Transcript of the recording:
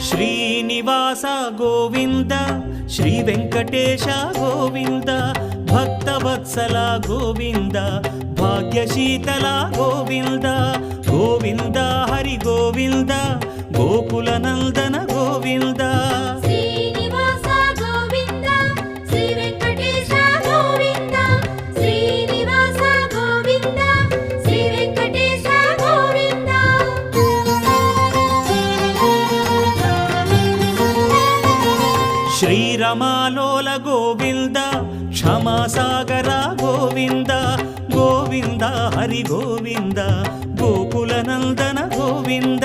Srinivasa Govinda Shri Venkatesha Govinda Bhaktavatsala Govinda భాగ్యశీతల Govinda Govinda Hari Govinda Gokula Nandana Govinda Srinivasa Govinda Shri Venkatesha Govinda Srinivasa Govinda Shri Venkatesha Govinda శ్రీరమాలోల Govinda క్షమాసాగర Govinda Govinda Hari Govinda Gokula Nandana Govinda